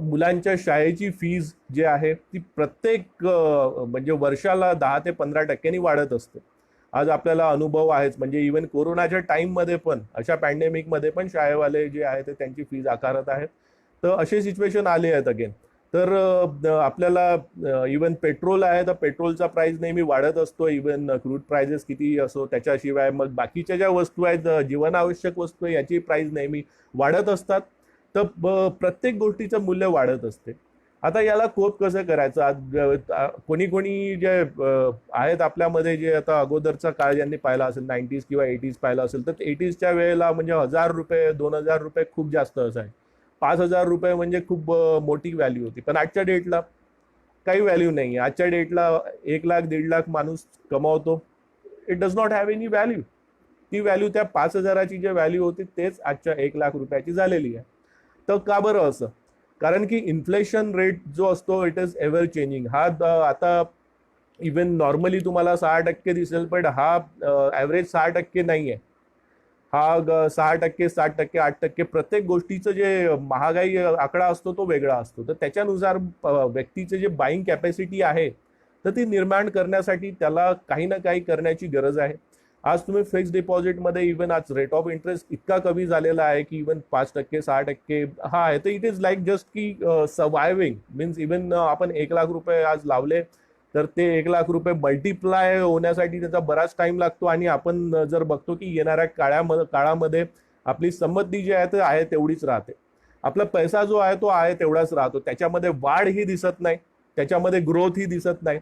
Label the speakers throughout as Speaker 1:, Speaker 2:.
Speaker 1: मुलांच्या शाळेची फीज जी आहे ती प्रत्येक म्हणजे वर्षाला 10 ते 15% वाढत असते. आज आपल्याला अनुभव आहेच, म्हणजे इव्हन कोरोनाच्या टाइममध्ये पण, अशा पॅन्डेमिकमध्ये पण शाळेवाले जे आहे ते त्यांची फीज आकारत आहेत. तर असे सिच्युएशन आले आहेत अगेन. तर आपल्याला इवन पेट्रोल आहे तर पेट्रोलचा प्राइस नेहमी वाढत असतो, इवन क्रूड प्राइजेस किती असो. त्याच्याशिवाय मग बाकीच्या ज्या वस्तू आहेत, जीवनावश्यक वस्तू आहे, याची प्राइस नेहमी वाढत असतात. तर प्रत्येक गोष्टीचं मूल्य वाढत असते. आता याला कोप कसं करायचं? आज कोणी कोणी जे आहेत आपल्यामध्ये, जे आता अगोदरचा काळ ज्यांनी पाहिला असेल, 90s किंवा 80s पाहिला असेल, तर 80sच्या वेळेला म्हणजे 1000 रुपये 2000 रुपये खूप जास्त असायचे. 5000 रुपये म्हणजे खूप मोठी व्हॅल्यू होती. पण आजच्या डेटला काही व्हॅल्यू नाही. आजच्या डेटला 1 लाख 1.5 लाख माणूस कमावतो. It does not have any value. ती व्हॅल्यू त्या 5000ची जी व्हॅल्यू होती तेच आजच्या 1 लाख रुपयाची झालेली आहे. तर का बरं असं? कारण की इन्फ्लेशन रेट जो असतो इट इज एव्हर चेंजिंग. हा आता इव्हन नॉर्मली तुम्हाला 6% दिसेल, पण हा ॲव्हरेज 6% नाही आहे. हा 6%, 7%, 8%, प्रत्येक गोष्टीचं जे महागाई आकडा असतो तो वेगळा असतो. तर त्याच्यानुसार व्यक्तीचे जे बाईंग कॅपॅसिटी आहे तर ती निर्माण करण्यासाठी त्याला काही ना काही करण्याची गरज आहे. आज तुम्ही फिक्स्ड डिपॉझिटमध्ये इव्हन आज रेट ऑफ इंटरेस्ट इतका कमी झालेला आहे की इव्हन 5%, 6% हा आहे. तर इट इज लाईक जस्ट की सर्वायव्हिंग मीन्स, इव्हन आपण 1 लाख रुपये आज लावले तर ते 1 लाख रुपये मल्टिप्लाय होण्यासाठी त्याचा बराच टाइम लागतो. आणि आपण जर बघतो की येणाऱ्या काळामध्ये आपली संपत्ती जी आहे ते आहे तेवढीच राहते. आपला पैसा जो आहे तो आहे तेवढाच राहतो, त्याच्यामध्ये वाढ ही दिसत नाही, त्याच्यामध्ये ग्रोथ ही दिसत नाही.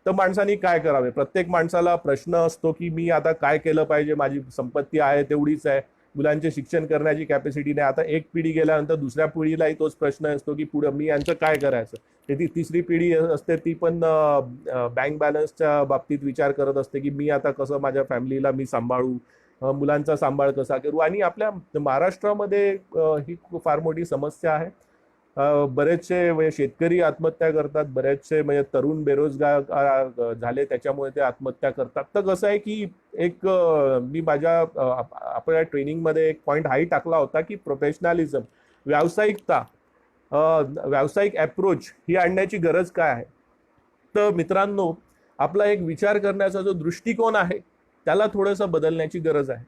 Speaker 1: तर माणसाने काय करावे? प्रत्येक माणसाला प्रश्न असतो की मी आता काय केलं पाहिजे? माझी संपत्ती आहे तेवढीच आहे, मुलांचे शिक्षण करण्याची कॅपॅसिटी नाही. आता एक पिढी गेल्यानंतर दुसऱ्या पिढीलाही तोच प्रश्न असतो की पुढे मी यांचं काय करायचं? ती तिसरी पिढी असते, ती पण बँक बॅलन्सच्या बाबतीत विचार करत असते की मी आता कसं माझ्या फॅमिलीला मी सांभाळू, मुलांचा सांभाळ कसा करू. आणि आपल्या महाराष्ट्रामध्ये ही फार मोठी समस्या आहे. बरेचसे म्हणजे शेतकरी आत्महत्या करतात, बरेचसे म्हणजे तरुण बेरोजगार झाले त्याच्यामुळे ते आत्महत्या करतात. तर कसं आहे की एक मी माझ्या आपल्या ट्रेनिंगमध्ये एक पॉईंट हाही टाकला होता की प्रोफेशनॅलिझम, व्यावसायिकता, व्यावसायिक अप्रोच ही आणण्याची गरज काय आहे? तर मित्रांनो, आपला एक विचार करण्याचा जो दृष्टिकोन आहे त्याला थोडंसं बदलण्याची गरज आहे.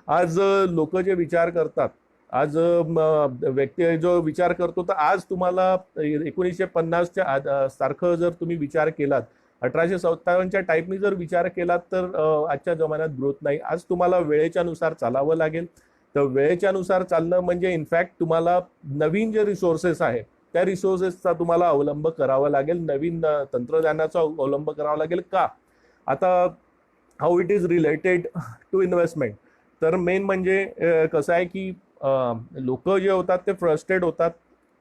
Speaker 1: आज लोक जे विचार करतात, आज व्यक्ती जो विचार करतो, तर आज तुम्हाला 1950च्या सारखं जर तुम्ही विचार केलात, 1857च्या टाईपनी जर विचार केलात, तर आजच्या जमान्यात ग्रोथ नाही. आज तुम्हाला वेळेच्या नुसार चालावं लागेल. तर वेळेच्या नुसार चालणं म्हणजे इनफॅक्ट तुम्हाला नवीन जे रिसोर्सेस आहेत त्या रिसोर्सेसचा तुम्हाला अवलंब करावा लागेल, नवीन तंत्रज्ञानाचा अवलंब करावा लागेल. का? आता how it is related to investment. तर मेन म्हणजे कसं आहे की लोक जे होतात ते फ्रस्ट्रेट होतात.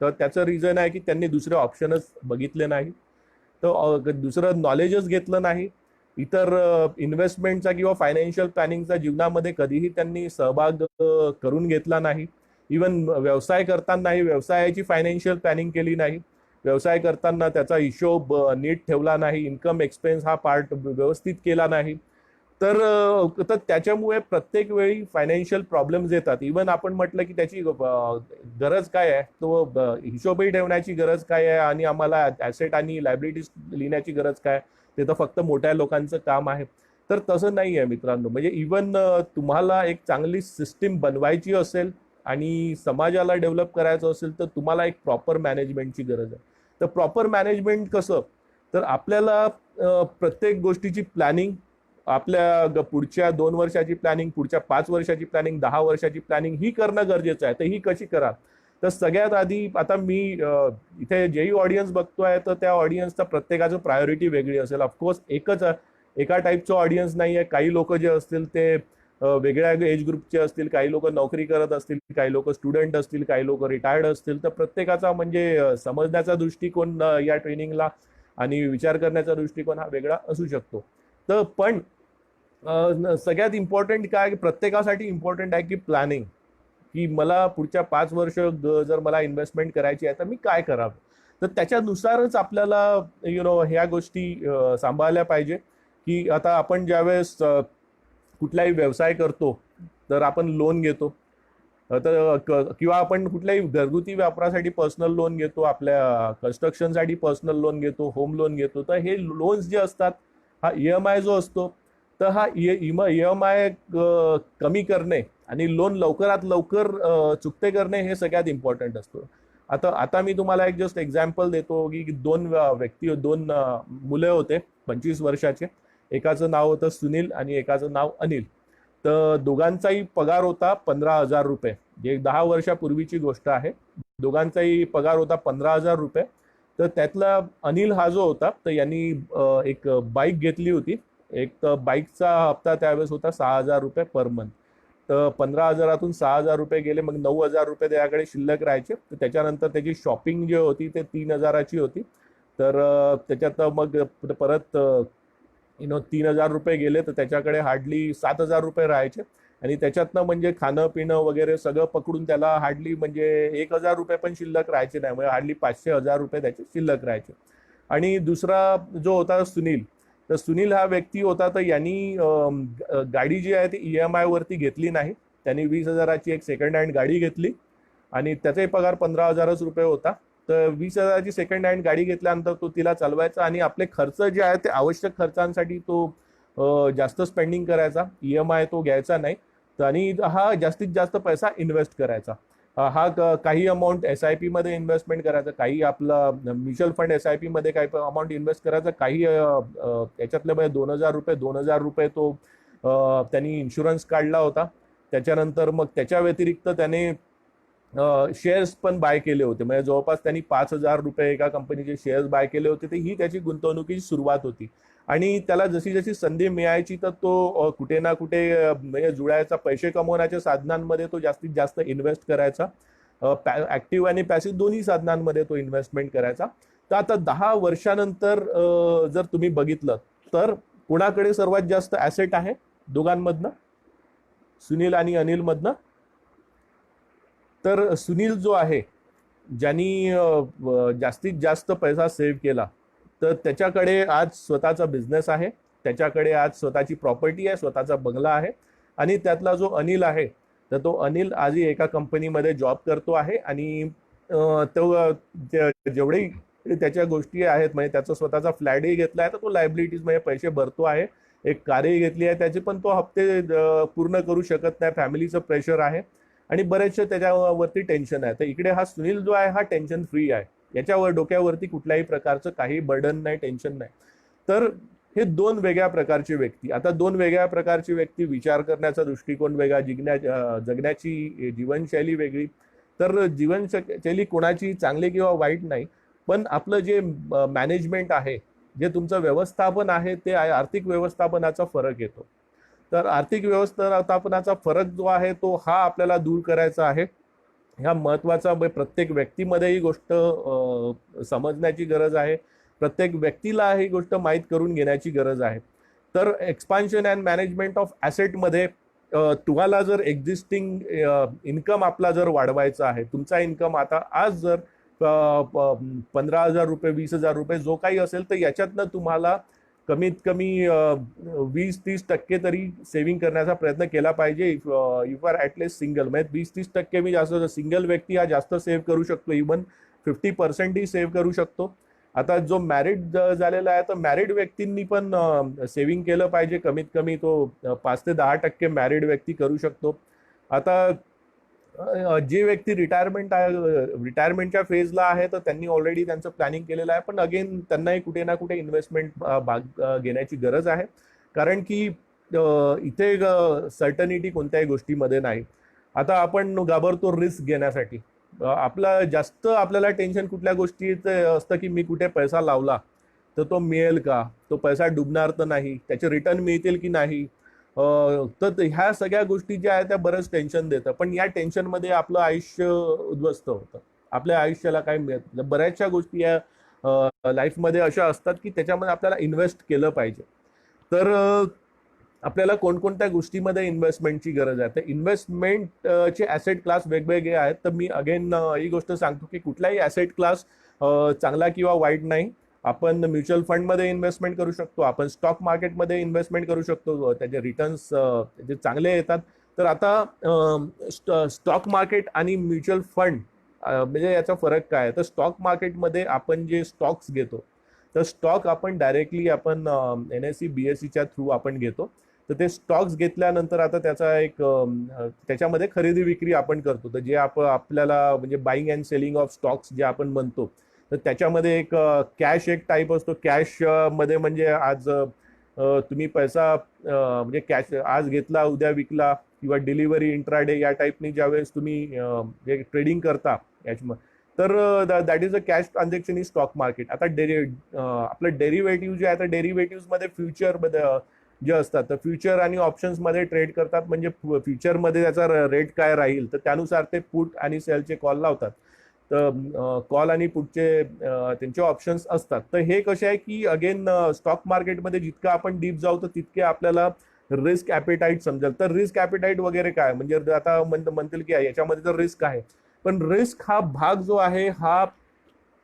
Speaker 1: तर त्याचं रिझन आहे की त्यांनी दुसरे ऑप्शनच बघितले नाही, तर दुसरं नॉलेजच घेतलं नाही. इतर इन्व्हेस्टमेंटचा किंवा फायनान्शियल प्लॅनिंगचा जीवनामध्ये कधीही त्यांनी सहभाग करून घेतला नाही. इवन व्यवसाय करतानाही व्यवसायाची फायनान्शियल प्लॅनिंग केली नाही, व्यवसाय करताना त्याचा हिशोब नीट ठेवला नाही, इन्कम एक्सपेन्स हा पार्ट व्यवस्थित केला नाही. तर त्याच्यामुळे प्रत्येक वेळी फायनान्शियल प्रॉब्लेम्स येतात. इवन आपण म्हटलं की त्याची गरज काय आहे, तो हिशोबही ठेवण्याची गरज काय आहे, आणि आम्हाला ॲसेट आणि लायबिलिटीज लिहिण्याची गरज काय, ते तर फक्त मोठ्या लोकांचं काम आहे. तर तसं नाही आहे मित्रांनो. म्हणजे इवन तुम्हाला एक चांगली सिस्टीम बनवायची असेल आणि समाजाला डेव्हलप करायचं असेल तर तुम्हाला एक प्रॉपर मॅनेजमेंटची गरज आहे. तर प्रॉपर मॅनेजमेंट कसं? तर आपल्याला प्रत्येक गोष्टीची प्लॅनिंग, आपल्या पुढच्या 2 वर्षाची प्लॅनिंग, पुढच्या 5 वर्षाची प्लॅनिंग, 10 वर्षाची प्लॅनिंग ही करणं गरजेचं आहे. तर ही कशी करा? तर सगळ्यात आधी आता मी इथे जेही ऑडियन्स बघतोय तर त्या ऑडियन्सचा प्रत्येकाचं प्रायोरिटी वेगळी असेल. ऑफकोर्स एका टाईपचं ऑडियन्स नाही आहे. काही लोक जे असतील ते वेगळ्या एज ग्रुपचे असतील, काही लोक नोकरी करत असतील, काही लोक स्टुडंट असतील, काही लोक रिटायर्ड असतील. तर प्रत्येकाचा म्हणजे समजण्याचा दृष्टिकोन या ट्रेनिंगला आणि विचार करण्याचा दृष्टिकोन हा वेगळा असू शकतो. तर पण सगळ्यात इम्पॉर्टंट काय, प्रत्येकासाठी इम्पॉर्टंट आहे की प्लॅनिंग, की मला पुढच्या 5 वर्ष जर मला इन्व्हेस्टमेंट करायची आहे तर मी काय करावं. तर त्याच्यानुसारच आपल्याला ह्या गोष्टी सांभाळल्या पाहिजे. की आता आपण ज्यावेळेस कुठलाही व्यवसाय करतो तर आपण लोन घेतो. किंवा आपण कुठल्याही घरगुती वापरासाठी पर्सनल लोन घेतो, आपल्या कन्स्ट्रक्शनसाठी पर्सनल लोन घेतो, होम लोन घेतो, तर हे लोन्स जे असतात, हा ईएमआय जो असतो, तर हा ईएमआय कमी करणे आणि लोन लवकरात लवकर चुकते करणे हे सगळ्यात इम्पॉर्टंट असतो. आता आता मी तुम्हाला एक जस्ट एक्झाम्पल देतो की दोन मुले होते 25 वर्षाचे. एकाचं नाव होतं सुनील आणि एकाचं नाव अनिल. तर दोघांचाही पगार होता 15,000 रुपये. जे 10 वर्षापूर्वीची गोष्ट आहे. दोघांचाही पगार होता 15,000 रुपये. तर त्यातला अनिल हा जो होता, तर यांनी एक बाईक घेतली होती. एक तर बाईकचा हप्ता त्यावेळेस होता 6,000 रुपये पर मंथ. तर 15,000तून 6,000 रुपये गेले, मग 9,000 रुपये त्याच्याकडे शिल्लक राहायचे. तर त्याच्यानंतर त्याची शॉपिंग जी होती ते 3,000ची होती. तर त्याच्यात मग परत 3,000 रुपये गेले, तर त्याच्याकडे हार्डली 7,000 रुपये राहायचे. आणि त्याच्यातनं म्हणजे खाणं पिणं वगैरे सगळं पकडून त्याला हार्डली म्हणजे 1,000 रुपये पण शिल्लक राहायचे नाही, म्हणजे हार्डली 500-1,000 रुपये त्याचे शिल्लक राहायचे. आणि दुसरा जो होता सुनील, तर सुनील हा व्यक्ती होता, तर यांनी गाडी जी आहे ती EMI वरती घेतली नाही. त्यांनी 20,000ची एक सेकंड हँड गाडी घेतली आणि त्याचाही पगार 15,000 रुपये होता. तर 20,000ची सेकंड हँड गाडी घेतल्यानंतर तो तिला चालवायचा आणि आपले खर्च जे आहेत ते आवश्यक खर्चांसाठी तो जास्त स्पेंडिंग करायचा. EMI तो घ्यायचा नाही. आणि हा जास्तीत जास्त पैसा इन्व्हेस्ट करायचा. हा काही अमाऊंट SIP मध्ये इन्व्हेस्टमेंट करायचा, काही आपला म्युच्युअल फंड SIP मध्ये काही अमाऊंट इन्व्हेस्ट करायचा, काही त्याच्यातले म्हणजे 2,000 रुपये तो त्यांनी इन्शुरन्स काढला होता. त्याच्यानंतर मग त्याच्या व्यतिरिक्त त्याने शेअर्स पण बाय केले होते. म्हणजे जवळपास त्यांनी 5,000 रुपये एका कंपनीचे शेअर्स बाय केले होते. तर ही त्याची गुंतवणुकीची सुरुवात होती. आणि त्याला जशी जशी संधी मिळायची तर तो कुठे ना कुठे म्हणजे जुळायचा, पैसे कमवण्याच्या साधनांमध्ये तो जास्तीत जास्त इन्व्हेस्ट करायचा. ऍक्टिव्ह आणि पॅसिव्ह दोन्ही साधनांमध्ये तो इन्व्हेस्टमेंट करायचा. तर आता 10 वर्षानंतर जर तुम्ही बघितलं तर कुणाकडे सर्वात जास्त ऍसेट आहे दोघांमधनं, सुनील आणि अनिल मधनं? तर सुनील जो आहे, ज्यांनी जास्तीत जास्त पैसा सेव्ह केला, तर त्याच्याकडे आज स्वतःचा बिझनेस आहे, त्याच्याकडे आज स्वतःची प्रॉपर्टी आहे, स्वतःचा बंगला आहे. आणि त्यातला जो अनिल आहे, तर तो अनिल आजही एका कंपनीमध्ये जॉब करतो आहे. आणि तो जेवढे त्याच्या गोष्टी आहेत, म्हणजे त्याचा स्वतःचा फ्लॅटही घेतला आहे, तर तो लायबिलिटीज मध्ये पैसे भरतो आहे. एक कारही घेतली आहे, त्याचे पण तो हप्ते पूर्ण करू शकत नाही, फॅमिलीचं प्रेशर आहे आणि बरेचसे त्याच्यावरती टेन्शन आहे. तर इकडे हा सुनील जो आहे हा टेन्शन फ्री आहे. याच्यावर डोक्यावरती कुठल्याही प्रकारचं काही बर्डन नाही, टेन्शन नाही. तर हे दोन वेगळ्या प्रकारचे व्यक्ती. आता दोन वेगळ्या प्रकारची व्यक्ती, विचार करण्याचा दृष्टिकोन वेगळा, जगण्याची जीवनशैली वेगळी. तर जीवनशैली कोणाची चांगली किंवा वाईट नाही, पण आपलं जे मॅनेजमेंट आहे, जे तुमचं व्यवस्थापन आहे, ते आर्थिक व्यवस्थापनाचा फरक येतो. तर आर्थिक व्यवस्थापनाचा फरक जो आहे तो हा आपल्याला दूर करायचा आहे. ह्या महत्वाचा प्रत्येक व्यक्तीमध्ये ही गोष्ट समजण्याची गरज आहे. प्रत्येक व्यक्तीला ही गोष्ट माहीत करून घेण्याची गरज आहे. तर एक्सपान्शन अँड मॅनेजमेंट ऑफ ॲसेटमध्ये तुम्हाला जर एक्झिस्टिंग इन्कम आपला जर वाढवायचा आहे, तुमचा इन्कम आता आज जर 15,000 रुपये, 20,000 रुपये जो काही असेल, तर याच्यातनं तुम्हाला कमीत कमी 20-30% तरी सेव्हिंग करण्याचा प्रयत्न केला पाहिजे. इफ आर ॲटलिस्ट सिंगल, म्हणजे 20-30% मी जास्त, सिंगल व्यक्ती हा जास्त सेव्ह करू शकतो, इव्हन 50% सेव्ह करू शकतो. आता जो मॅरिड झालेला आहे, तर मॅरिड व्यक्तींनी पण सेव्हिंग केलं पाहिजे. कमीत कमी तो 5 ते 10% मॅरिड व्यक्ती करू शकतो. आता जे व्यक्ती रिटायरमेंटच्या फेजला आहे, तर त्यांनी ऑलरेडी त्यांचं प्लॅनिंग केलेलं आहे, पण अगेन त्यांनाही कुठे ना कुठे इन्व्हेस्टमेंट भाग घेण्याची गरज आहे. कारण की इथे सर्टनिटी कोणत्याही गोष्टीमध्ये नाही. आता आपण घाबरतो रिस्क घेण्यासाठी. आपल्याला टेन्शन कुठल्या गोष्टीचं असतं की मी कुठे पैसा लावला तर तो मिळेल का, तो पैसा डुबणार तर नाही, त्याचे रिटर्न मिळतील की नाही. तर ह्या सगळ्या गोष्टी ज्या आहेत त्या बरंच टेन्शन देतं. पण या टेन्शनमध्ये आपलं आयुष्य उद्ध्वस्त होतं, आपल्या आयुष्याला काही मिळत नाही. बऱ्याचशा गोष्टी या लाईफमध्ये अशा असतात की त्याच्यामध्ये आपल्याला इन्व्हेस्ट केलं पाहिजे. तर आपल्याला कोणकोणत्या गोष्टीमध्ये इन्व्हेस्टमेंटची गरज आहे, तर इन्व्हेस्टमेंटचे ॲसेट क्लास वेगवेगळे आहेत. तर मी अगेन ही गोष्ट सांगतो की कुठलाही ॲसेट क्लास चांगला किंवा वाईट नाही. आपण म्युच्युअल फंडमध्ये इन्व्हेस्टमेंट करू शकतो, आपण स्टॉक मार्केटमध्ये इन्व्हेस्टमेंट करू शकतो, त्याचे रिटर्न्स जे चांगले येतात. तर आता स्टॉक मार्केट आणि म्युच्युअल फंड म्हणजे याचा फरक काय आहे? तर स्टॉक मार्केटमध्ये आपण जे स्टॉक्स घेतो, तर स्टॉक आपण डायरेक्टली आपण NSE BSEच्या थ्रू आपण घेतो. तर ते स्टॉक्स घेतल्यानंतर आता त्याचा एक त्याच्यामध्ये खरेदी विक्री आपण करतो. तर जे आपल्याला म्हणजे buying and selling of stocks जे आपण म्हणतो, तर त्याच्यामध्ये एक कॅश एक टाईप असतो. कॅश मध्ये म्हणजे आज तुम्ही पैसा म्हणजे कॅश आज घेतला उद्या विकला किंवा डिलिव्हरी इंट्राडे या टाईपनी ज्यावेळेस तुम्ही ट्रेडिंग करता याच्यामध्ये, तर that is a cash transaction in stock market. आता आपलं डेरिव्हेटिव्ह जे आहे तर डेरिव्हेटिव्ह मध्ये फ्युचर जे असतात तर फ्युचर आणि ऑप्शन्स मध्ये ट्रेड करतात. म्हणजे फ्युचरमध्ये त्याचा रेट काय राहील तर त्यानुसार ते पुट आणि सेलचे कॉल लावतात. तर कॉल आणि पुटचे त्यांचे ऑप्शन्स असतात. तर हे कसे आहे की अगेन स्टॉक मार्केटमध्ये जितकं आपण डीप जाऊ तर तितके आपल्याला रिस्क ॲपेटाईट समजेल. तर रिस्क ॲपेटाईट वगैरे काय म्हणजे आता म्हणतील की याच्यामध्ये तर रिस्क आहे, पण रिस्क हा भाग जो आहे हा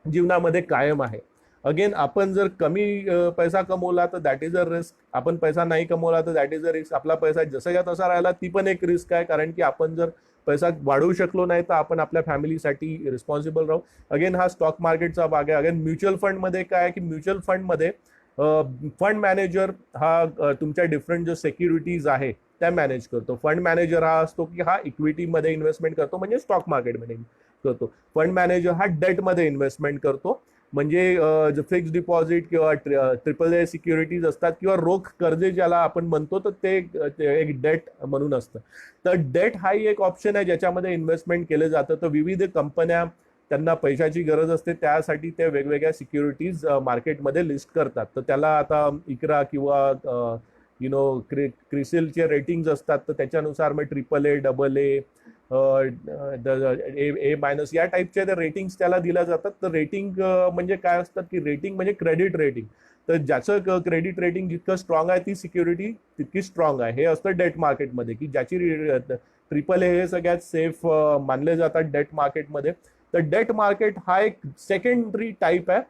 Speaker 1: जीवनामध्ये कायम आहे. अगेन आपण जर कमी पैसा कमवला तर दॅट इज अ रिस्क. आपण पैसा नाही कमवला तर दॅट इज अ रिस्क. आपला पैसा जसाच्या तसा राहिला ती पण एक रिस्क आहे, कारण की आपण जर पैसा वाढवू शकलो नाही तर आपण आपल्या फॅमिलीसाठी रिस्पॉन्सिबल राहू. अगेन हा स्टॉक मार्केटचा भाग आहे. अगेन म्युच्युअल फंडमध्ये काय आहे की म्युच्युअल फंडमध्ये फंड मॅनेजर हा तुमच्या डिफरंट जो सिक्युरिटीज आहे त्या मॅनेज करतो. फंड मॅनेजर हा असतो की हा इक्विटीमध्ये इन्व्हेस्टमेंट करतो, म्हणजे स्टॉक मार्केटमध्ये करतो. फंड मॅनेजर हा डेटमध्ये इन्व्हेस्टमेंट करतो, म्हणजे फिक्स्ड डिपॉझिट किंवा AAA सिक्युरिटीज असतात किंवा रोख कर्जे ज्याला आपण म्हणतो, तर ते एक डेट म्हणून असतं. तर डेट हाही एक ऑप्शन आहे ज्याच्यामध्ये इन्व्हेस्टमेंट केलं जातं. तर विविध कंपन्या त्यांना पैशाची गरज असते, त्यासाठी ते वेगवेगळ्या सिक्युरिटीज मार्केटमध्ये लिस्ट करतात. तर त्याला आता इकरा किंवा क्रिसिलचे रेटिंग्स असतात, तर त्याच्यानुसार मग AAA A- या टाईपचे रेटिंग्स त्याला दिल्या जातात. तर रेटिंग म्हणजे काय असतात की रेटिंग म्हणजे क्रेडिट रेटिंग. तर ज्याचं क्रेडिट रेटिंग जितकं स्ट्रॉंग आहे ती सिक्युरिटी तितकी स्ट्रॉंग आहे. हे असतं डेट मार्केटमध्ये की ज्याची AAA हे सगळ्यात सेफ मानले जातात डेट मार्केटमध्ये. तर डेट मार्केट हा एक सेकंडरी टाईप आहे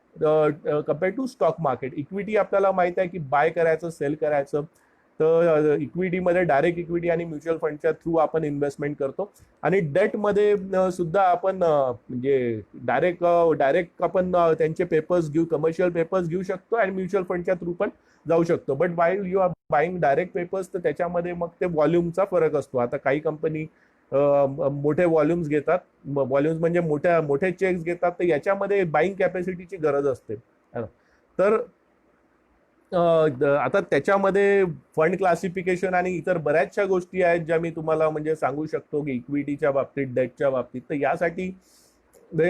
Speaker 1: compared to stock market. Equity आपल्याला माहित आहे की बाय करायचं सेल करायचं. तर इक्विटीमध्ये डायरेक्ट इक्विटी आणि म्युच्युअल फंडच्या थ्रू आपण इन्व्हेस्टमेंट करतो. आणि डेटमध्ये सुद्धा आपण म्हणजे डायरेक्ट आपण त्यांचे पेपर्स घेऊ, कमर्शियल पेपर्स घेऊ शकतो आणि म्युच्युअल फंडच्या थ्रू पण जाऊ शकतो. But while you are buying direct papers तर त्याच्यामध्ये मग ते व्हॉल्यूमचा फरक असतो. आता काही कंपनी मोठे व्हॉल्यूम्स घेतात, व्हॉल्यूम्स म्हणजे मोठे चेक्स घेतात, तर याच्यामध्ये बाईंग कॅपॅसिटीची गरज असते. तर आता त्याच्यामध्ये फंड क्लासिफिकेशन आणि इतर बऱ्याचशा गोष्टी आहेत ज्या मी तुम्हाला म्हणजे सांगू शकतो की इक्विटीच्या बाबतीत, डेटच्या बाबतीत. तर यासाठी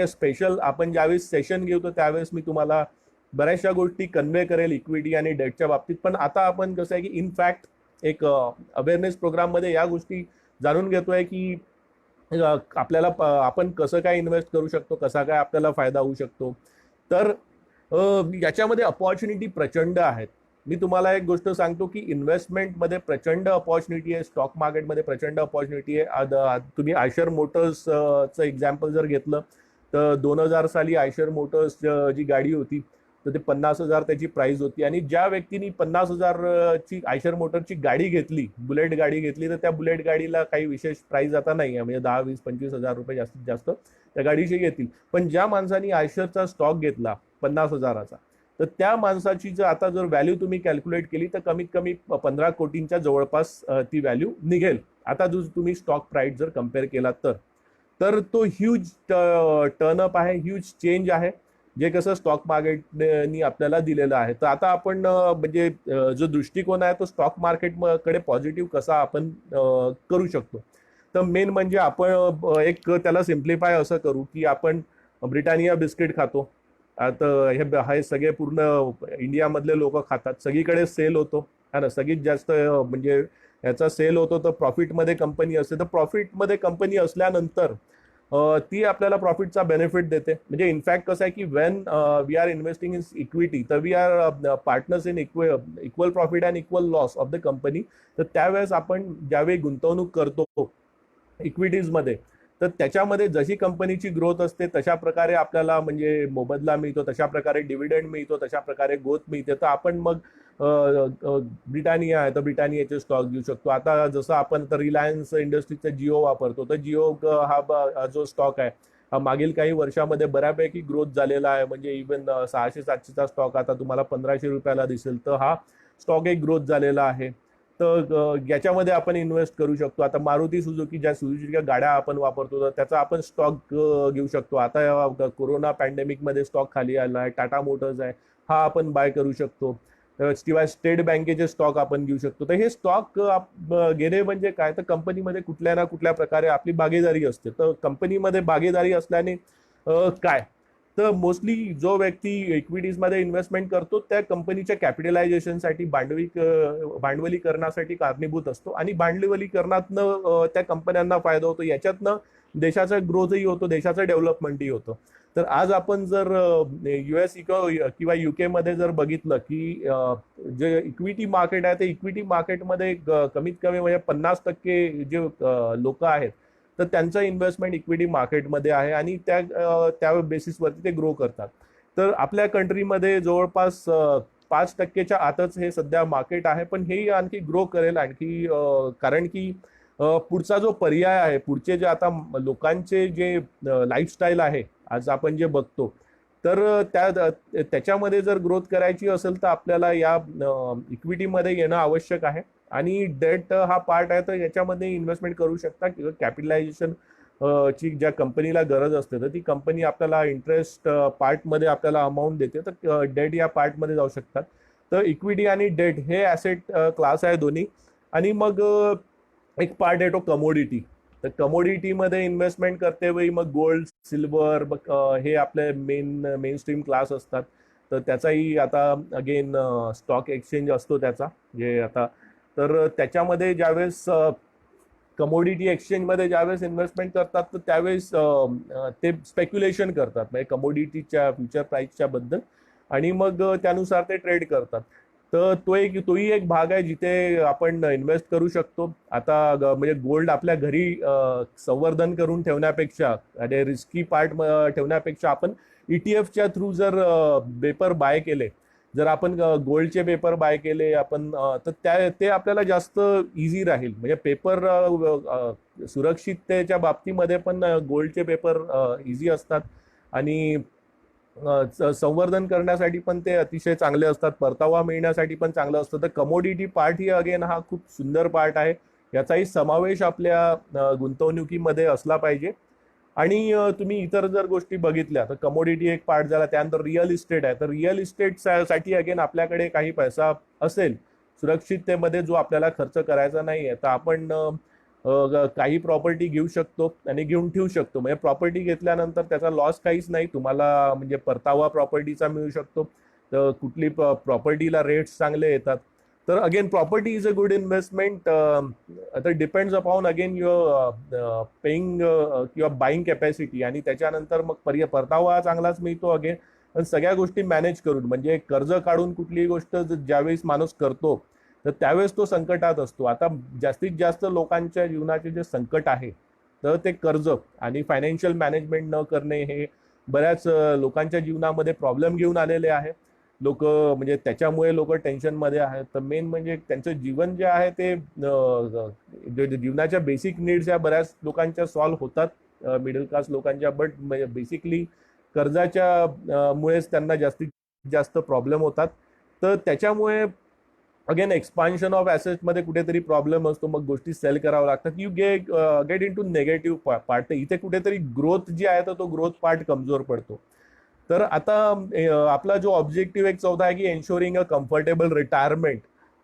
Speaker 1: स्पेशल आपण ज्यावेळेस सेशन घेतो त्यावेळेस मी तुम्हाला बऱ्याचशा गोष्टी कन्वे करेल इक्विटी आणि डेटच्या बाबतीत. पण आता आपण कसं आहे की इनफॅक्ट एक अवेअरनेस प्रोग्राममध्ये या गोष्टी जाणून घेतोय की आपल्याला आपण कसं काय इन्व्हेस्ट करू शकतो, कसा काय आपल्याला फायदा होऊ शकतो. तर याच्यामध्ये अपॉर्च्युनिटी प्रचंड आहेत. मी तुम्हाला एक गोष्ट सांगतो की इन्व्हेस्टमेंटमध्ये प्रचंड अपॉर्च्युनिटी आहे, स्टॉक मार्केटमध्ये प्रचंड अपॉर्च्युनिटी आहे. तुम्ही आयशर मोटर्सचं एक्झाम्पल जर घेतलं तर 2000 साली आयशर मोटर्स जी गाडी होती तर ते 50,000 त्याची प्राइस होती. आणि ज्या व्यक्तीने 50,000 ची आयशर मोटरची गाडी घेतली, बुलेट गाडी घेतली, तर त्या बुलेट गाडीला काही विशेष प्राइस आता नाही आहे, म्हणजे 10, 20, 25,000 रुपये जास्तीत जास्त त्या गाडीचे येतील. पण ज्या माणसाने आयशरचा स्टॉक घेतला 50,000चा, तर त्या माणसाची जर आता जर व्हॅल्यू तुम्ही कॅल्क्युलेट केली तर कमीत कमी 15 कोटींच्या जवळपास ती व्हॅल्यू निघेल. आता जर तुम्ही स्टॉक प्राइस जर कम्पेअर केला तर तो ह्यूज टर्नअप आहे, ह्यूज चेंज आहे, जे कसं स्टॉक मार्केटनी आपल्याला दिलेलं आहे. तर आता आपण म्हणजे जो दृष्टिकोन आहे तो स्टॉक मार्केटकडे पॉझिटिव्ह कसा आपण करू शकतो. तर मेन म्हणजे आपण एक त्याला सिम्प्लिफाय असं करू की आपण ब्रिटानिया बिस्किट खातो. आता हे सगळे पूर्ण इंडियामधले लोक खातात, सगळीकडे सेल होतो है ना, सगळीत जास्त म्हणजे याचा सेल होतो. तर प्रॉफिटमध्ये कंपनी असते, तर प्रॉफिटमध्ये कंपनी असल्यानंतर ती आपल्याला प्रॉफिटचा बेनिफिट देते. म्हणजे इनफॅक्ट कसं आहे की when we are investing in equity तर we are partners in equal profit and equal loss of the company. तर त्यावेळेस आपण ज्यावेळी गुंतवणूक करतो इक्विटीजमध्ये, तर त्याच्यामध्ये जशी कंपनीची ग्रोथ असते तशा प्रकारे आपल्याला म्हणजे मोबदला मिळतो, तशा प्रकारे डिव्हिडंड मिळतो, तशा प्रकारे ग्रोथ मिळते. तर आपण मग ब्रिटानिया आहे तर ब्रिटानियाचे स्टॉक घेऊ शकतो. आता जसं आपण तर रिलायन्स इंडस्ट्रीजचा जिओ वापरतो, तर जिओ हा जो स्टॉक आहे हा मागील काही वर्षामध्ये बऱ्यापैकी ग्रोथ झालेला आहे. म्हणजे इव्हन 600-700चा स्टॉक आता तुम्हाला 1500 रुपयाला दिसेल, तर हा स्टॉक एक ग्रोथ झालेला आहे. तर याच्यामध्ये आपण इन्व्हेस्ट करू शकतो. आता मारुती सुझुकी, ज्या सुझुकीच्या गाड्या आपण वापरतो, तर त्याचा आपण स्टॉक घेऊ शकतो. आता कोरोना पॅन्डेमिकमध्ये स्टॉक खाली आला आहे. टाटा मोटर्स आहे, हा आपण बाय करू शकतो. शिवाय स्टेट बँकेचे स्टॉक आपण घेऊ शकतो. तर हे स्टॉक घेणे म्हणजे काय, तर कंपनीमध्ये कुठल्या ना कुठल्या प्रकारे आपली भागीदारी असते. तर कंपनीमध्ये भागीदारी असल्याने काय, तर मोस्टली जो व्यक्ती इक्विटीजमध्ये इन्व्हेस्टमेंट करतो त्या कंपनीच्या कॅपिटलायझेशनसाठी, भांडवलीकरणासाठी कारणीभूत असतो. आणि भांडवलीकरणातनं त्या कंपन्यांना फायदा होतो, याच्यातनं देशाचा ग्रोथही होतो, देशाचं डेव्हलपमेंटही होतं. तर आज आपण जर US किंवा UK मध्ये जर बघितलं की जे इक्विटी मार्केट आहे, ते इक्विटी मार्केटमध्ये कमीत कमी म्हणजे 50% जे लोक आहेत, तर त्यांचं इन्व्हेस्टमेंट इक्विटी मार्केटमध्ये आहे आणि त्या बेसिसवरती ते ग्रो करतात. तर आपल्या कंट्रीमध्ये जवळपास 5%च्या आतच हे सध्या मार्केट आहे, पण हेही आणखी ग्रो करेल आणखी, कारण की पुढचा जो पर्याय आहे, पुढचे जे आता लोकांचे जे लाईफस्टाईल आहे आज आपण जे बघतो, तर त्याच्यामध्ये जर ग्रोथ करायची असेल तर आपल्याला या इक्विटीमध्ये येणं आवश्यक आहे. आणि डेट हा पार्ट आहे, तर याच्यामध्ये इन्व्हेस्टमेंट करू शकता. किंवा कॅपिटलायझेशन ची ज्या कंपनीला गरज असते, तर ती कंपनी आपल्याला इंटरेस्ट पार्टमध्ये आपल्याला अमाऊंट देते, तर डेट या पार्टमध्ये जाऊ शकतात. तर इक्विटी आणि डेट हे ॲसेट क्लास आहे दोन्ही. आणि मग एक पार्ट येतो कमोडिटी. तर कमोडिटीमध्ये इन्व्हेस्टमेंट करते वेळी मग गोल्ड, सिल्वर हे आपले मेन स्ट्रीम क्लास असतात. तर त्याचाही आता अगेन स्टॉक एक्सचेंज असतो त्याचा, जे आता, तर त्याच्यामध्ये ज्यावेळेस कमोडिटी एक्सचेंजमध्ये ज्यावेळेस इन्व्हेस्टमेंट करतात, तर त्यावेळेस ते स्पेक्युलेशन करतात, म्हणजे कमोडिटीच्या फ्युचर प्राईसच्या बद्दल, आणि मग त्यानुसार ते ट्रेड करतात. तर तोही एक भाग आहे जिथे आपण इन्व्हेस्ट करू शकतो. आता म्हणजे गोल्ड आपल्या घरी संवर्धन करून ठेवण्यापेक्षा आणि रिस्की पार्ट ठेवण्यापेक्षा आपण ETFच्या थ्रू जर पेपर बाय केले, जर आपण गोल्डचे पेपर बाय केले आपण, तर ते आपल्याला जास्त इझी राहील. म्हणजे पेपर सुरक्षिततेच्या बाबतीमध्ये पण गोल्डचे पेपर इझी असतात. आणि संवर्धन करण्यासाठी पण ते अतिशय चांगले असतात, परतावा मिळण्यासाठी पण चांगलं असतं. तर कमोडिटी पार्ट ही अगेन हा खूप सुंदर पार्ट आहे. याचाही समावेश आपल्या गुंतवणुकीमध्ये असला पाहिजे. आणि तुम्ही इतर जर गोष्टी बघितल्या, तर कमोडिटी एक पार्ट झाला. त्यानंतर रिअल इस्टेट आहे. तर रिअल इस्टेट साठी अगेन आपल्याकडे काही पैसा असेल सुरक्षिततेमध्ये, जो आपल्याला खर्च करायचा नाहीये, तर आपण काही प्रॉपर्टी घेऊ शकतो आणि घेऊन ठेवू शकतो. म्हणजे प्रॉपर्टी घेतल्यानंतर त्याचा लॉस काहीच नाही तुम्हाला, म्हणजे परतावा प्रॉपर्टीचा मिळू शकतो. तर कुठली प्रॉपर्टीला रेट्स चांगले येतात. तर again property is a good investment. आता depends upon again your paying किंवा बाईंग कॅपॅसिटी, आणि त्याच्यानंतर मग परतावा चांगलाच मिळतो अगेन. पण सगळ्या गोष्टी मॅनेज करून, म्हणजे कर्ज काढून कुठलीही गोष्ट ज्यावेळेस माणूस करतो, तर त्यावेळेस तो संकटात असतो. आता जास्तीत जास्त लोकांच्या जीवनाचे जे संकट आहे, तर ते कर्ज आणि फायनान्शियल मॅनेजमेंट न करणे, हे बऱ्याच लोकांच्या जीवनामध्ये प्रॉब्लेम घेऊन आलेले आहे. लोक म्हणजे त्याच्यामुळे लोक टेन्शनमध्ये आहेत. तर मेन म्हणजे त्यांचं जीवन जे आहे ते जीवनाच्या बेसिक नीड्स या बऱ्याच लोकांच्या सॉल्व्ह होतात, मिडल क्लास लोकांच्या, बट बेसिकली कर्जाच्या मुळेच त्यांना जास्तीत जास्त प्रॉब्लेम होतात. तर त्याच्यामुळे अगेन एक्सपान्शन ऑफ मध्ये कुठेतरी प्रॉब्लेम असतो, मग गोष्टी सेल कराव्या लागतात. You get into negative part. तर इथे कुठेतरी ग्रोथ जी आहे, तर तो ग्रोथ पार्ट कमजोर पडतो. तर आता आपला जो ऑब्जेक्टिव्ह एक चौथा आहे की एन्शोरिंग अ कम्फर्टेबल रिटायरमेंट.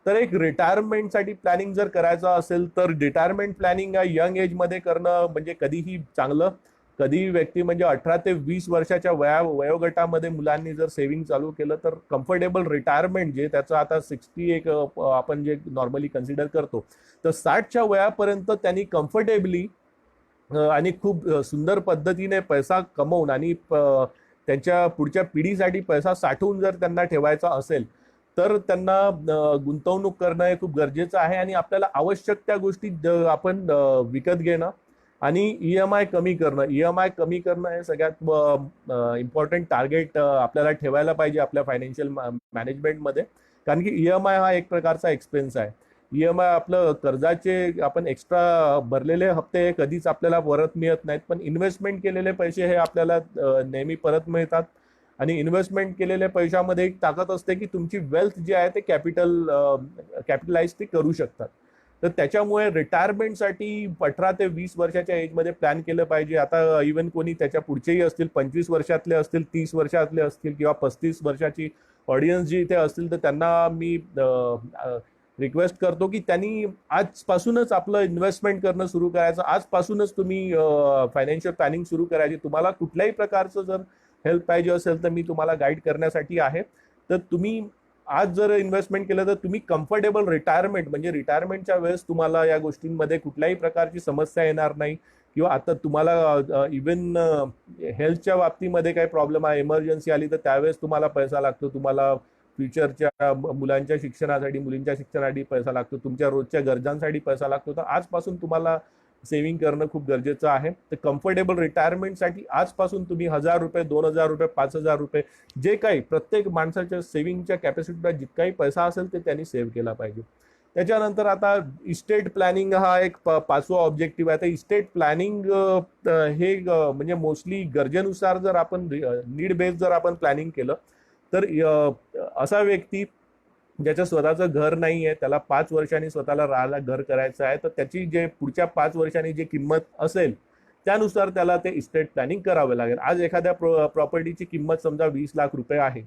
Speaker 1: तर एक रिटायरमेंटसाठी प्लॅनिंग जर करायचं असेल, तर रिटायरमेंट प्लॅनिंग या यंग एजमध्ये करणं म्हणजे कधीही चांगलं. कधी व्यक्ती म्हणजे 18 ते 20 वर्षाच्या वयोगटामध्ये मुलांनी जर सेव्हिंग चालू केलं, तर कम्फर्टेबल रिटायरमेंट जे त्याचं आता 60 एक आपण जे नॉर्मली कन्सिडर करतो, तर 60च्या वयापर्यंत त्यांनी कम्फर्टेबली आणि खूप सुंदर पद्धतीने पैसा कमवून आणि त्यांच्या पुढच्या पिढीसाठी पैसा साठवून जर त्यांना ठेवायचा असेल, तर त्यांना गुंतवणूक करणं हे खूप गरजेचं आहे. आणि आपल्याला आवश्यक त्या गोष्टी आपण विकत घेणं आणि EMI कमी करणं. EMI कमी करणं हे सगळ्यात इम्पॉर्टंट टार्गेट आपल्याला ठेवायला पाहिजे आपल्या फायनान्शियल मॅनेजमेंटमध्ये. कारण की EMI हा एक प्रकारचा एक्सपेन्स आहे. EMI आपलं कर्जाचे आपण एक्स्ट्रा भरलेले हप्ते कधीच आपल्याला परत मिळत नाहीत, पण इन्व्हेस्टमेंट केलेले पैसे हे आपल्याला नेहमी परत मिळतात. आणि इन्व्हेस्टमेंट केलेल्या पैशामध्ये एक ताकद असते की तुमची वेल्थ जी आहे ते कॅपिटलाइज ते करू शकतात. तर त्याच्यामुळे रिटायरमेंटसाठी 18 ते 20 वर्षाच्या एजमध्ये प्लॅन केलं पाहिजे. आता इव्हन कोणी त्याच्या पुढचेही असतील, 25 वर्षातले असतील, 30 वर्षातले असतील किंवा 35 वर्षाची ऑडियन्स जी इथे असतील, तर त्यांना मी रिक्वेस्ट करतो की त्यांनी आजपासूनच आपलं इन्व्हेस्टमेंट करणं सुरू करायचं. आजपासूनच तुम्ही फायनान्शियल प्लॅनिंग सुरू करायची. तुम्हाला कुठल्याही प्रकारचं जर हेल्प पाहिजे असेल तर मी तुम्हाला गाईड करण्यासाठी आहे. तर तुम्ही आज जर इन्व्हेस्टमेंट केलं तर तुम्ही कम्फर्टेबल रिटायरमेंट, म्हणजे रिटायरमेंटच्या वेळेस तुम्हाला या गोष्टींमध्ये कुठल्याही प्रकारची समस्या येणार नाही. किंवा आता तुम्हाला इव्हन हेल्थच्या बाबतीमध्ये काही प्रॉब्लेम आहे, इमर्जन्सी आली, तर त्यावेळेस तुम्हाला पैसा लागतो. तुम्हाला फ्युचरच्या मुलांच्या शिक्षणासाठी, मुलींच्या शिक्षणासाठी पैसा लागतो, तुमच्या रोजच्या गरजांसाठी पैसा लागतो. तर आजपासून तुम्हाला सेव्हिंग करणं खूप गरजेचं आहे. तर कम्फर्टेबल रिटायरमेंटसाठी आजपासून तुम्ही ₹1000, ₹2000, ₹5000 जे काही प्रत्येक माणसाच्या सेव्हिंगच्या कॅपॅसिटीला जितकाही पैसा असेल ते त्यांनी सेव्ह केला पाहिजे. त्याच्यानंतर आता इस्टेट प्लॅनिंग हा एक पाचवा ऑब्जेक्टिव्ह आहे. तर इस्टेट प्लॅनिंग हे म्हणजे मोस्टली गरजेनुसार जर आपण नीड बेस्ड जर आपण प्लॅनिंग केलं तर असा व्यक्ती ज्याचं स्वतःचं घर नाही आहे, त्याला 5 वर्षांनी स्वतःला राहायला घर करायचं आहे, तर त्याची जे पुढच्या 5 वर्षांनी जी किंमत असेल त्यानुसार त्याला ते इस्टेट प्लॅनिंग करावं लागेल. आज एखाद्या प्रॉपर्टीची किंमत समजा ₹20 लाख आहे,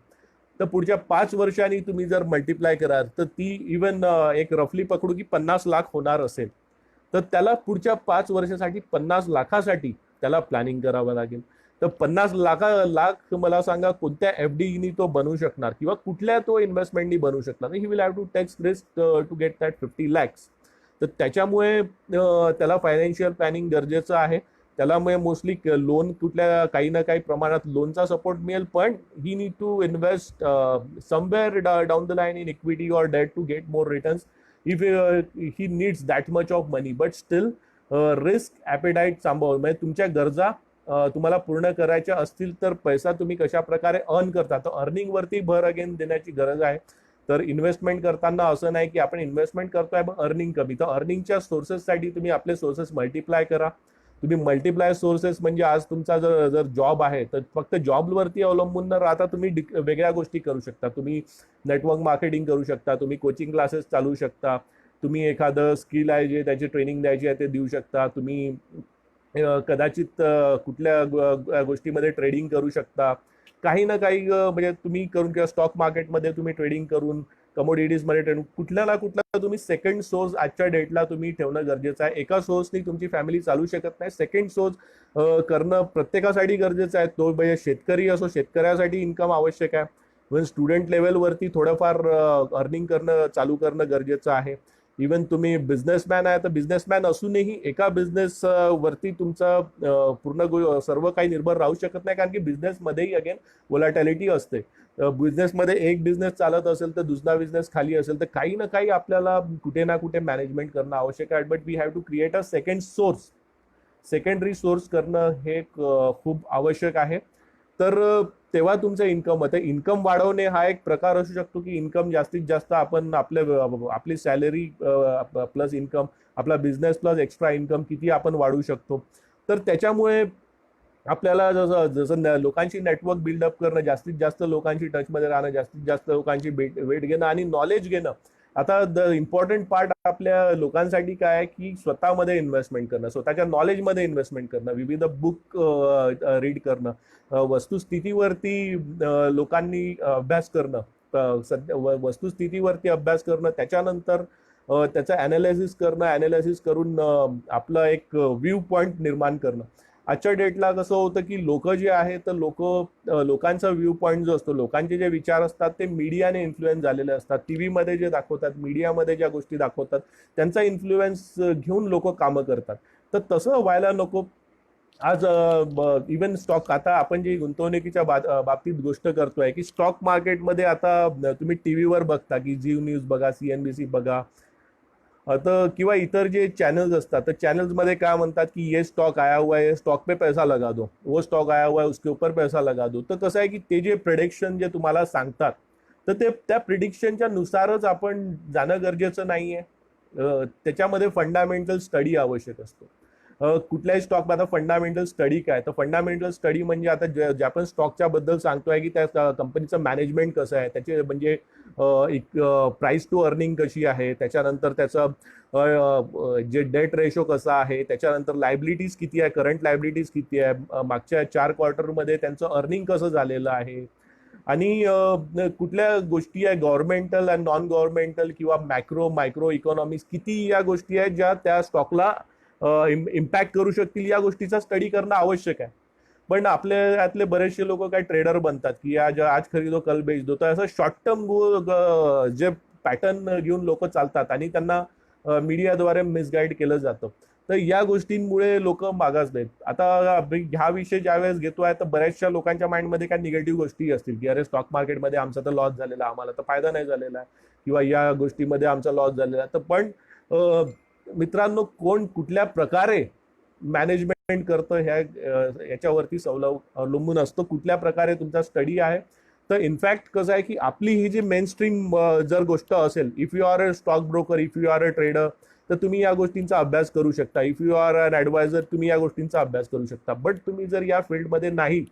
Speaker 1: तर पुढच्या 5 वर्षांनी तुम्ही जर मल्टिप्लाय कराल तर ती इवन एक रफली पकडू की 50 लाख होणार असेल, तर त्याला पुढच्या 5 वर्षासाठी 50 लाखासाठी त्याला प्लॅनिंग करावं लागेल. तर 50 लाख मला सांगा कोणत्या FDनी तो बनवू शकणार किंवा कुठल्या तो इन्व्हेस्टमेंटनी बनवू शकणार. He will have to take risk to get that 50 lakhs. तर त्याच्यामुळे त्याला फायनान्शियल प्लॅनिंग गरजेचं आहे. त्याला मोस्टली लोन कुठल्या काही ना काही प्रमाणात लोनचा सपोर्ट मिळेल, पण he need to invest somewhere down the line in equity or debt to get more returns. If he needs that much of money, but still risk appetite सांभाळून, म्हणजे तुमच्या गरजा तुम्हाला पूर्ण करायच्या असतील तर पैसा तुम्ही कशा प्रकारे अर्न करता, तर अर्निंगवरती भर अगेन देण्याची गरज आहे. तर इन्व्हेस्टमेंट करताना असं नाही की आपण इन्व्हेस्टमेंट करतोय पण अर्निंग कमी, तर अर्निंगच्या सोर्सेससाठी तुम्ही आपले सोर्सेस मल्टिप्लाय करा. तुम्ही मल्टिप्लाय सोर्सेस म्हणजे आज तुमचा जर जॉब आहे तर फक्त जॉबवरती अवलंबून न राहता तुम्ही वेगळ्या गोष्टी करू शकता. तुम्ही नेटवर्क मार्केटिंग करू शकता, तुम्ही कोचिंग क्लासेस चालू शकता, तुम्ही एखादं स्किल आहे जे त्याची ट्रेनिंग द्यायची आहे ते देऊ शकता, तुम्ही कदाचित कुठल्या गोष्टीमध्ये ट्रेडिंग करू शकता, काही ना काही म्हणजे तुम्ही करून, किंवा स्टॉक मार्केटमध्ये तुम्ही ट्रेडिंग करून, कमोडिटीजमध्ये ट्रेडिंग, कुठल्या ना कुठला तुम्ही सेकंड सोर्स आजच्या डेटला तुम्ही ठेवणं गरजेचं आहे. एका सोर्सनी तुमची फॅमिली चालू शकत नाही. सेकंड सोर्स करणं प्रत्येकासाठी गरजेचं आहे. तो म्हणजे शेतकरी असो, शेतकऱ्यासाठी इन्कम आवश्यक आहे. म्हणजे स्टुडंट लेवलवरती थोडंफार अर्निंग करणं चालू करणं गरजेचं आहे. इवन तुम्ही बिझनेसमॅन आहे तर बिझनेसमॅन असूनही एका बिझनेस वरती तुमचं सर्व काही निर्भर राहू शकत नाही, कारण की बिझनेसमध्येही अगेन व्होलॅटिलिटी असते. बिझनेसमध्ये एक बिझनेस चालत असेल तर दुसरा बिझनेस खाली असेल, तर काही ना काही आपल्याला कुठे ना कुठे मॅनेजमेंट करणं आवश्यक आहे. But we have to create a second source, secondary source करणं हे खूप आवश्यक आहे. तर तेव्हा तुमचं इन्कम होतं. इन्कम वाढवणे हा एक प्रकार असू शकतो की इन्कम जास्तीत जास्त आपण आपली सॅलरी प्लस इन्कम, आपला बिझनेस प्लस एक्स्ट्रा इन्कम किती आपण वाढवू शकतो. तर त्याच्यामुळे आपल्याला जसं जसं लोकांची नेटवर्क बिल्डअप करणं, जास्तीत जास्त लोकांची टचमध्ये राहणं, जास्तीत जास्त लोकांची वेट घेणं आणि नॉलेज घेणं. आता द इम्पॉर्टंट पार्ट आपल्या लोकांसाठी काय आहे की स्वतःमध्ये इन्व्हेस्टमेंट करणं, स्वतःच्या नॉलेजमध्ये इन्व्हेस्टमेंट करणं, विविध बुक रीड करणं, वस्तुस्थितीवरती लोकांनी अभ्यास करणं, वस्तुस्थितीवरती अभ्यास करणं, त्याच्यानंतर त्याचं ॲनालिसिस करणं, ॲनालिसिस करून आपलं एक व्ह्यू पॉईंट निर्माण करणं. आजच्या डेटला कसं होतं की लोक जे आहे तर लोकांचा व्ह्यू पॉईंट जो असतो, लोकांचे जे विचार असतात ते मीडियाने इन्फ्लुएन्स झालेले असतात. टीव्हीमध्ये जे दाखवतात, मीडियामध्ये ज्या गोष्टी दाखवतात त्यांचा इन्फ्लुएन्स घेऊन लोक कामं करतात. तर तसं व्हायला नको. आज इवन स्टॉक, आता आपण जी गुंतवणुकीच्या बाबतीत गोष्ट करतोय की स्टॉक मार्केटमध्ये आता तुम्ही टीव्हीवर बघता की झी न्यूज बघा, CNBC बघा, तर किंवा इतर जे चॅनल्स असतात, तर चॅनल्समध्ये काय म्हणतात की ये स्टॉक आया हुआ है, स्टॉक पे पैसा लगा दो, वो स्टॉक आया हुआ है उसके ऊपर पैसा लगा दो. तर कसं आहे की ते जे प्रेडिक्शन जे तुम्हाला सांगतात, तर ते त्या प्रिडिक्शनच्या नुसारच आपण जाणं गरजेचं नाहीये. त्याच्यामध्ये फंडामेंटल स्टडी आवश्यक असतो. कुठल्याही स्टॉक, आता फंडामेंटल स्टडी काय, तर फंडामेंटल स्टडी म्हणजे आता जे आपण स्टॉकच्या बद्दल सांगतोय की त्या कंपनीचं मॅनेजमेंट कसं आहे, त्याचे म्हणजे एक प्राइस टू अर्निंग कशी आहे, त्याच्यानंतर त्याचं जे डेट रेशो कसा आहे, त्याच्यानंतर लायबिलिटीज किती आहे, करंट लायबिलिटीज किती आहे, मागच्या 4 क्वार्टरमध्ये त्यांचं अर्निंग कसं झालेलं आहे, आणि कुठल्या गोष्टी आहे गव्हर्नमेंटल आणि नॉन गव्हर्नमेंटल किंवा मायक्रो इकॉनॉमिक्स, किती या गोष्टी आहेत ज्या त्या स्टॉकला इम्पॅक्ट करू शकतील, या गोष्टीचा स्टडी करणं आवश्यक आहे. पण आपल्या यातले बरेचसे लोक काय ट्रेडर बनतात की आज खरीदो कल बेच दो, तर असं शॉर्ट टर्म जे पॅटर्न घेऊन लोक चालतात आणि त्यांना मीडियाद्वारे मिसगाईड केलं जातं. तर या गोष्टींमुळे लोक मागासलेत. आता हा विषय ज्यावेळेस घेतोय तर बऱ्याचशा लोकांच्या माइंडमध्ये काय निगेटिव्ह गोष्टी असतील की अरे स्टॉक मार्केटमध्ये आमचा तर लॉस झालेला, आम्हाला तर फायदा नाही झालेला आहे, किंवा या गोष्टीमध्ये आमचा लॉस झालेला आहे. तर पण मित्रांनो, कोण कुठल्या प्रकारे मॅनेजमेंट करतं याच्यावरती अवलंबून असतं, कुठल्या प्रकारे तुमचा स्टडी आहे. तर इनफॅक्ट कसं आहे की आपली ही जी मेन स्ट्रीम जर गोष्ट असेल, if you are a stock broker, if you are a trader, तर तुम्ही या गोष्टींचा अभ्यास करू शकता. If you are an advisor, तुम्ही या गोष्टींचा अभ्यास करू शकता. बट तुम्ही जर या फील्डमध्ये नाही,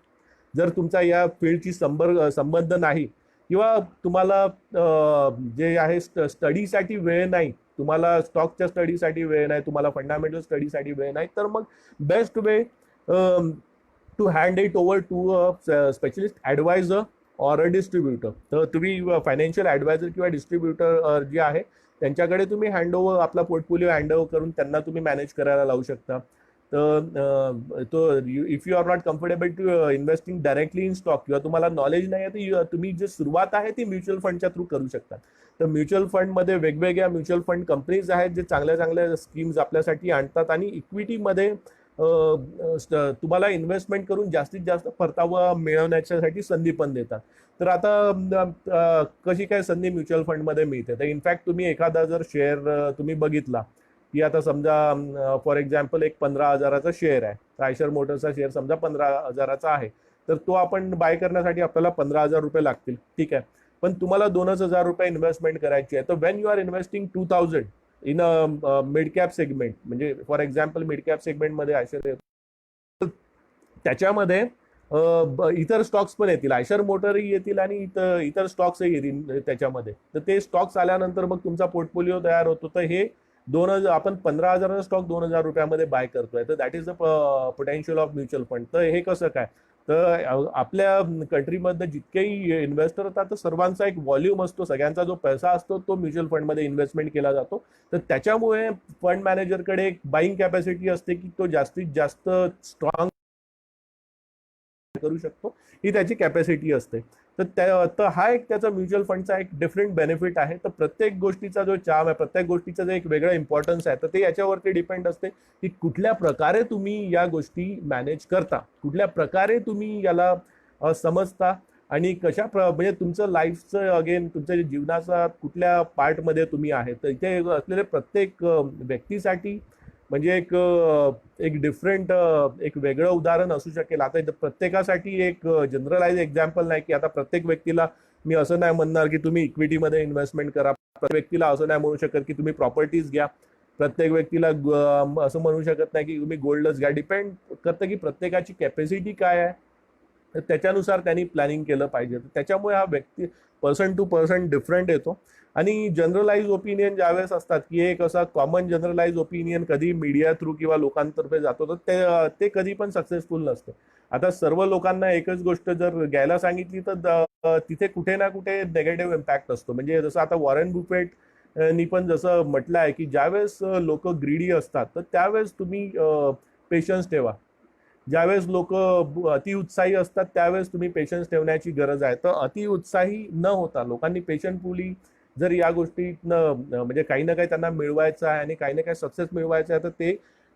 Speaker 1: जर तुमचा या फील्डची संबंध नाही, किंवा तुम्हाला जे आहे स्टडीसाठी वेळ नाही, तुम्हाला स्टॉकच्या स्टडीसाठी वेळ नाही, तुम्हाला फंडामेंटल स्टडीसाठी वेळ नाही, तर मग best way to hand it over to a specialist advisor or a distributor. तर तुम्ही फायनान्शियल ॲडवायझर किंवा डिस्ट्रीब्युटर जे आहे त्यांच्याकडे तुम्ही हँडओव्हर, आपला पोर्टफोलिओ हँडओव्हर करून त्यांना तुम्ही मॅनेज करायला लावू शकता. तर तो if you are not comfortable to investing directly in stock, किंवा तुम्हाला नॉलेज नाही आहे, तर तुम्ही जे सुरुवात आहे ती म्युच्युअल फंडच्या थ्रू करू शकता. तर म्युच्युअल फंडमध्ये वेगवेगळ्या म्युच्युअल फंड कंपनीज आहेत जे चांगल्या चांगल्या स्कीम्स आपल्यासाठी आणतात, आणि इक्विटीमध्ये तुम्हाला इन्व्हेस्टमेंट करून जास्तीत जास्त परतावा मिळवण्यासाठी संधी पण देतात. तर आता कशी काय संधी म्युच्युअल फंडमध्ये मिळते, तर इनफॅक्ट तुम्ही एखादा जर शेअर तुम्ही बघितला की आता समजा फॉर एक्झाम्पल एक 15,000चा शेअर आहे, तर आयशर मोटरचा शेअर समजा 15,000चा आहे, तर तो आपण बाय करण्यासाठी आपल्याला 15,000 रुपये लागतील, ठीक आहे. पण तुम्हाला 2,000 रुपये इन्व्हेस्टमेंट करायची आहे, तर when you are investing 2,000 in a mid cap segment, म्हणजे फॉर एक्झाम्पल मिड कॅप सेगमेंटमध्ये आयशर येतो, त्याच्यामध्ये इतर स्टॉक्स पण येतील, आयशर मोटरही येतील आणि इतर स्टॉक्सही येतील त्याच्यामध्ये. तर ते स्टॉक्स आल्यानंतर मग तुमचा पोर्टफोलिओ तयार होतो. तर हे 2,000, आपण 15,000चा स्टॉक 2,000 रुपयामध्ये बाय करतोय, तर that is the potential of mutual fund. तर हे कसं काय, तर आपल्या कंट्रीमध्ये जितकेही इन्व्हेस्टर होतात, तर सर्वांचा एक व्हॉल्यूम असतो, सगळ्यांचा जो पैसा असतो तो म्युच्युअल फंडमध्ये इन्व्हेस्टमेंट केला जातो. तर त्याच्यामुळे फंड मॅनेजरकडे एक बाईंग कॅपॅसिटी असते की तो जास्तीत जास्त स्ट्रॉंग करू शकतो, ही त्याची कॅपॅसिटी असते. तर हा एक त्याचा म्युच्युअल फंडचा एक डिफरंट बेनिफिट आहे. तर प्रत्येक गोष्टीचा जो चार्म आहे, प्रत्येक गोष्टीचा जो एक वेगळा इम्पॉर्टन्स आहे, तर ते याच्यावरती डिपेंड असते की कुठल्या प्रकारे तुम्ही या गोष्टी मॅनेज करता, कुठल्या प्रकारे तुम्ही याला समजता, आणि म्हणजे तुमचं लाईफचं अगेन तुमच्या जीवनाचा कुठल्या पार्टमध्ये तुम्ही आहे. तर इथे असलेले प्रत्येक व्यक्तीसाठी म्हणजे एक डिफरंट एक वेगळं उदाहरण असू शकेल. आता प्रत्येकासाठी एक जनरलाइज एक्झाम्पल नाही की आता प्रत्येक व्यक्तीला मी असं नाही म्हणणार की तुम्ही इक्विटीमध्ये इन्व्हेस्टमेंट करा, प्रत्येक व्यक्तीला असं नाही म्हणू शकत की तुम्ही प्रॉपर्टीज घ्या, प्रत्येक व्यक्तीला असं म्हणू शकत नाही की तुम्ही गोल्डच घ्या. डिपेंड करतं की प्रत्येकाची कॅपॅसिटी काय आहे, तर त्याच्यानुसार त्यांनी प्लॅनिंग केलं पाहिजे. त्याच्यामुळे हा व्यक्ती पर्सन टू पर्सन डिफरंट येतो. आणि जनरलाइज ओपिनियन ज्यावेळेस असतात की एक असा कॉमन जनरलाइज ओपिनियन कधी मीडिया थ्रू किंवा लोकांतर्फे जातो, तर ते कधी पण सक्सेसफुल नसतं. आता सर्व लोकांना एकच गोष्ट जर घ्यायला सांगितली तर तिथे कुठे ना कुठे नेगेटिव्ह इम्पॅक्ट असतो. म्हणजे जसं आता वॉरेन बुफेट नी पण जसं म्हटलं आहे की ज्यावेळेस लोक ग्रीडी असतात, तर त्यावेळेस तुम्ही पेशन्स ठेवा. ज्यावेळेस लोक अतिउत्साही असतात त्यावेळेस तुम्ही पेशन्स ठेवण्याची गरज आहे. तर अतिउत्साही न होता लोकांनी पेशंटफुली जर या गोष्टीतनं म्हणजे काही ना काही त्यांना मिळवायचं आहे आणि काही ना काही सक्सेस मिळवायचं आहे, तर ते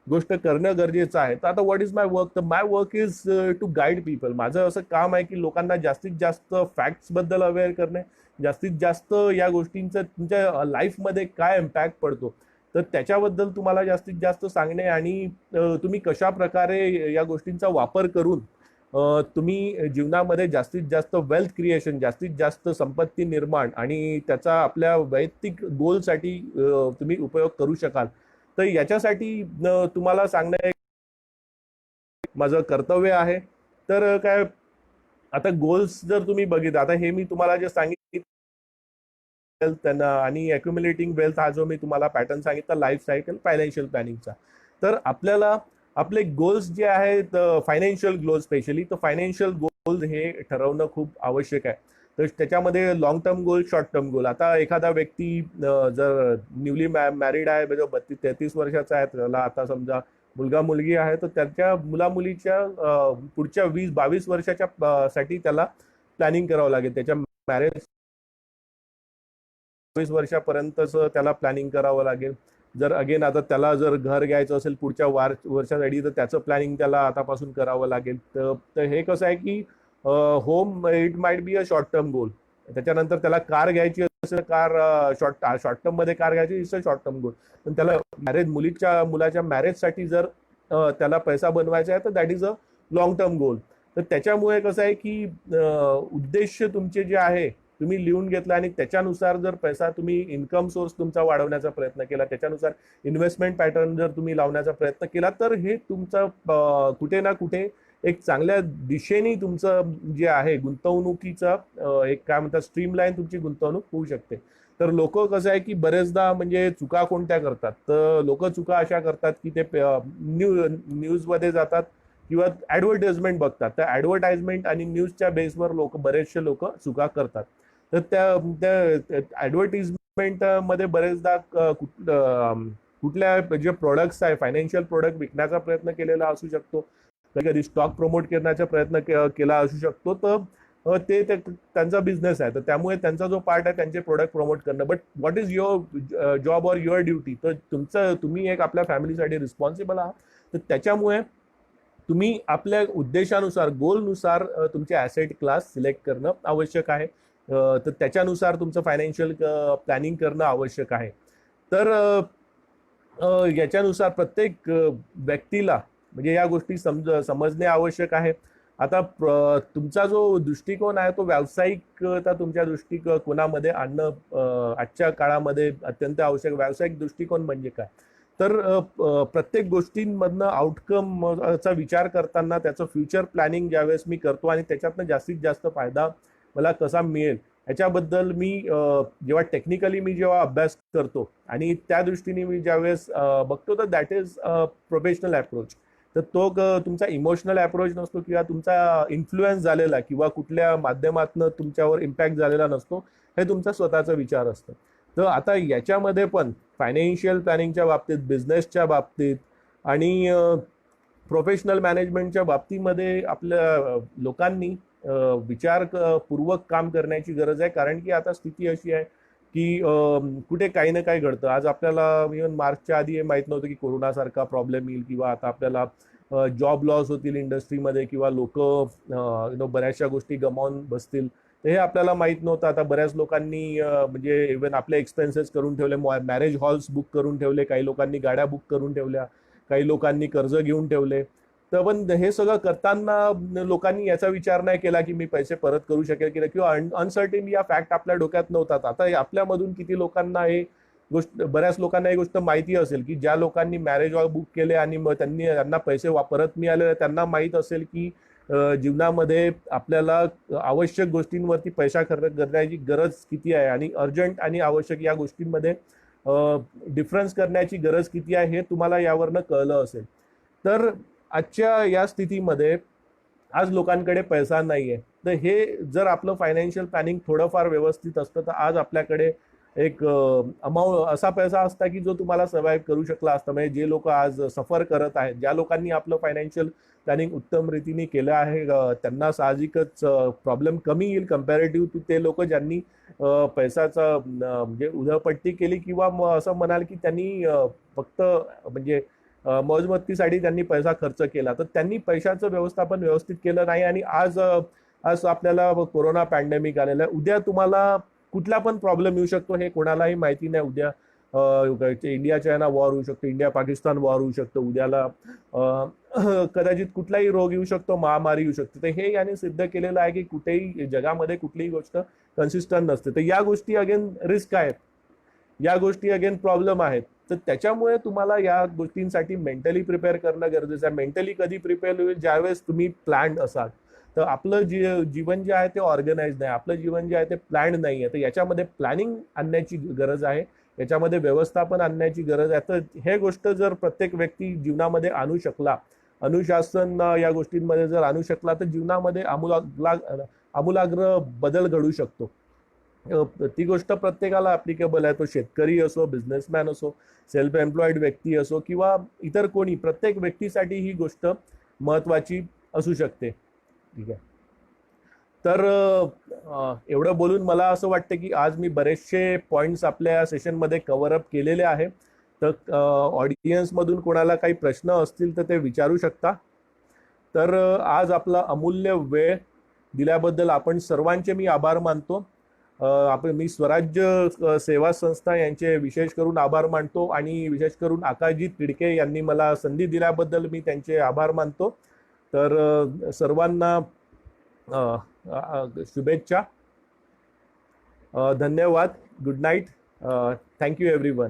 Speaker 1: गोष्ट करणं गरजेचं आहे. तर आता व्हॉट इज माय वर्क, तर my work is to guide people. माझं असं काम आहे की लोकांना जास्तीत जास्त फॅक्ट्सबद्दल अवेअर करणे, जास्तीत जास्त या गोष्टींचं तुमच्या लाईफमध्ये काय इम्पॅक्ट पडतो तर त्याच्याबद्दल तुम्हाला जास्तीत जास्त सांगणे, आणि तुम्ही कशा प्रकारे या गोष्टींचा वापर करून तुम्ही जीवनामध्ये जास्तीत जास्त वेल्थ क्रिएशन, जास्तीत जास्त संपत्ती निर्माण आणि त्याचा आपल्या वैयक्तिक गोलसाठी तुम्ही उपयोग करू शकाल. तर याच्यासाठी तुम्हाला सांगणं माझं कर्तव्य आहे. तर काय, आता गोल्स जर तुम्ही बघितलं, आता हे मी तुम्हाला जे सांगितलं त्यांना आणि अक्युम्युलेटिंग वेल्थ, हा जो मी तुम्हाला पॅटर्न सांगितला लाईफ सायकल फायनान्शियल प्लॅनिंगचा, तर आपल्याला आपले गोल्स जे आहेत फायनान्शियल गोल्स स्पेशली, तर फायनान्शियल गोल्स हे ठरवणं खूप आवश्यक आहे. तर त्याच्यामध्ये long term goal, short term goal. आता एखादा व्यक्ती जर न्यूली मॅरिड आहे, म्हणजे 32-33 वर्षाचा आहे, त्याला आता समजा मुलगा मुलगी आहे, तर त्याच्या मुलामुलीच्या पुढच्या 20-22 वर्षाच्या साठी त्याला प्लॅनिंग करावं लागेल. त्याच्या मॅरेज 20 वर्षापर्यंतच त्याला प्लॅनिंग करावं लागेल. जर अगेन आता त्याला जर घर घ्यायचं असेल पुढच्या वर्षासाठी, तर त्याचं प्लॅनिंग त्याला आतापासून करावं लागेल. तर हे कसं आहे की home it might be a short term goal. त्याच्यानंतर त्याला कार घ्यायची असेल, कार शॉर्ट टर्म मध्ये कार घ्यायची is a short term goal. पण त्याला मुलाच्या मॅरेजसाठी जर त्याला पैसा बनवायचा आहे, तर that is a long term goal. तर त्याच्यामुळे कसं आहे की उद्देश तुमचे जे आहे तुम्ही लिहून घेतला आणि त्याच्यानुसार जर पैसा तुम्ही इन्कम सोर्स तुमचा वाढवण्याचा प्रयत्न केला, त्याच्यानुसार इन्व्हेस्टमेंट पॅटर्न जर तुम्ही लावण्याचा प्रयत्न केला, तर हे तुमचं कुठे ना कुठे एक चांगल्या दिशेने तुमचं जे आहे गुंतवणुकीचं एक काय म्हणतात स्ट्रीमलाईन तुमची गुंतवणूक होऊ शकते. तर लोक कसं आहे की बरेचदा म्हणजे चुका कोणत्या करतात, तर लोक चुका अशा करतात की ते न्यूजमध्ये जातात किंवा ऍडव्हर्टाइजमेंट बघतात. तर ऍडव्हर्टाइजमेंट आणि न्यूजच्या बेसवर बरेचसे लोक चुका करतात. तर त्या ऍडव्हर्टिजमेंट मध्ये बरेचदा कुठल्या जे प्रोडक्ट्स आहे, फायनान्शियल प्रोडक्ट विकण्याचा प्रयत्न केलेला असू शकतो, कधी कधी स्टॉक प्रमोट करण्याचा प्रयत्न केला असू शकतो. तर ते त्यांचा बिझनेस आहे, तर त्यामुळे त्यांचा जो पार्ट आहे त्यांचे प्रोडक्ट प्रमोट करणं. But what is your job or your duty? तर तुम्ही एक आपल्या फॅमिलीसाठी रिस्पॉन्सिबल आहात. तर त्याच्यामुळे तुम्ही आपल्या उद्देशानुसार, गोलनुसार तुमचे ॲसेट क्लास सिलेक्ट करणं आवश्यक आहे. तर त्याच्यानुसार तुमचं फायनान्शियल प्लॅनिंग करणं आवश्यक आहे. तर याच्यानुसार प्रत्येक व्यक्तीला म्हणजे या गोष्टी समजणे आवश्यक आहे. आता तुमचा जो दृष्टिकोन आहे तो व्यावसायिकता तुमच्या दृष्टिकोनामध्ये आणणं आजच्या काळामध्ये अत्यंत आवश्यक. व्यावसायिक दृष्टिकोन म्हणजे काय, तर प्रत्येक गोष्टींमधनं आउटकमचा विचार करताना त्याचं फ्युचर प्लॅनिंग ज्यावेळेस मी करतो आणि त्याच्यातनं जास्तीत जास्त फायदा मला कसा मिळेल याच्याबद्दल मी जेव्हा टेक्निकली मी जेव्हा अभ्यास करतो आणि त्या दृष्टीने मी ज्यावेळेस बघतो, तर दॅट इज प्रोफेशनल अप्रोच. तर तो तुमचा इमोशनल अप्रोच नसतो किंवा तुमचा इन्फ्लुएन्स झालेला किंवा कुठल्या माध्यमातून तुमच्यावर इम्पॅक्ट झालेला नसतो. हे तुमचा स्वतःचा विचार असतं. तर आता याच्यामध्ये पण फायनान्शियल प्लॅनिंगच्या बाबतीत, बिझनेसच्या बाबतीत आणि प्रोफेशनल मॅनेजमेंटच्या बाबतीमध्ये आपल्या लोकांनी विचारपूर्वक काम करण्याची गरज आहे. कारण की आता स्थिती अशी आहे की कुठे काही ना काही घडतं. आज आपल्याला इव्हन मार्चच्या आधी हे माहीत नव्हतं की कोरोनासारखा प्रॉब्लेम येईल किंवा आता आपल्याला जॉब लॉस होतील इंडस्ट्रीमध्ये किंवा लोक बऱ्याचशा गोष्टी गमावून बसतील. तर हे आपल्याला माहीत नव्हतं. आता बऱ्याच लोकांनी म्हणजे इव्हन आपले एक्सपेन्सेस करून ठेवले, मॅरेज हॉल्स बुक करून ठेवले, काही लोकांनी गाड्या बुक करून ठेवल्या, काही लोकांनी कर्ज घेऊन ठेवले. तर पण हे सगळं करताना लोकांनी याचा विचार नाही केला की मी पैसे परत करू शकेल की नाही, किंवा अनसर्टेन या फॅक्ट आपल्या डोक्यात नव्हतात. आता आपल्यामधून किती लोकांना हे गोष्ट, बऱ्याच लोकांना ही गोष्ट माहिती असेल की ज्या लोकांनी मॅरेज हॉल बुक केले आणि मग त्यांना पैसे परत मिळाले, त्यांना माहीत असेल की जीवनामध्ये आपल्याला आवश्यक गोष्टींवरती पैसा खर्च करण्याची गरज किती आहे आणि अर्जंट आणि आवश्यक या गोष्टींमध्ये डिफरन्स करण्याची गरज किती आहे हे तुम्हाला यावरनं कळलं असेल. तर आजच्या या स्थितीमध्ये आज लोकांकडे पैसा नाहीये. तर हे जर आपलं फायनान्शियल प्लॅनिंग थोडंफार व्यवस्थित असतं, तर आज आपल्याकडे एक अमाऊंट असा पैसा असता की जो तुम्हाला सर्व्हाइव्ह करू शकला असता. म्हणजे जे लोक आज सफर करत आहेत, ज्या लोकांनी आपलं फायनान्शियल प्लॅनिंग उत्तम रीतीने केलं आहे, त्यांना साहजिकच प्रॉब्लेम कमी येईल कम्पॅरेटिव्ह टू ते लोक ज्यांनी पैशाचा म्हणजे उधळपट्टी केली किंवा असं म्हणाल की त्यांनी फक्त म्हणजे मौजमस्तीसाठी त्यांनी पैसा खर्च केला. तर त्यांनी पैशाचं व्यवस्थापन व्यवस्थित केलं नाही आणि आज आज आपल्याला कोरोना पॅन्डेमिक आलेला आहे. उद्या तुम्हाला कुठला पण प्रॉब्लेम येऊ शकतो, हे कोणालाही माहिती नाही. उद्या इंडिया चायना वॉर होऊ शकतो, इंडिया पाकिस्तान वॉर होऊ शकतं, उद्याला कदाचित कुठलाही रोग येऊ शकतो, महामारी येऊ शकते. तर हे याने सिद्ध केलेलं आहे की कुठेही जगामध्ये कुठलीही गोष्ट कन्सिस्टंट नसते. तर या गोष्टी अगेन रिस्क आहेत, या गोष्टी अगेन प्रॉब्लेम आहेत. तर त्याच्यामुळे तुम्हाला या गोष्टींसाठी मेंटली प्रिपेअर करणं गरजेचं आहे. मेंटली कधी प्रिपेअर होईल, ज्यावेळेस तुम्ही प्लॅन्ड असाल. तर आपलं जीवन जे आहे ते ऑर्गनाइज नाही, आपलं जीवन जे आहे ते प्लॅन्ड नाही आहे. तर याच्यामध्ये प्लॅनिंग आणण्याची गरज आहे, याच्यामध्ये व्यवस्थापन आणण्याची गरज आहे. तर हे गोष्ट जर प्रत्येक व्यक्ती जीवनामध्ये आणू शकला, अनुशासन या गोष्टींमध्ये जर आणू शकला, तर जीवनामध्ये आमूलाग्र बदल घडू शकतो. ती गोष्ट प्रत्येकाला ऍप्लिकेबल आहे. तो शेतकरी असो, बिझनेसमॅन असो, सेल्फ एम्प्लॉईड व्यक्ती असो किंवा इतर कोणी, प्रत्येक व्यक्तीसाठी ही गोष्ट महत्वाची असू शकते. ठीक आहे. तर एवढं बोलून मला असं वाटतं की आज मी बरेचसे पॉईंट्स आपल्या सेशनमध्ये कव्हर अप केलेले आहे. तर ऑडियन्समधून कोणाला काही प्रश्न असतील तर ते विचारू शकता. तर आज आपला अमूल्य वेळ दिल्याबद्दल आपण सर्वांचे मी आभार मानतो. मी स्वराज्य सेवा संस्था यांचे विशेष करून आभार मानतो आणि विशेष करून आकाशजी तिडके यांनी मला संधी दिल्याबद्दल मी त्यांचे आभार मानतो. तर सर्वांना शुभेच्छा. धन्यवाद. Good night. Thank you everyone.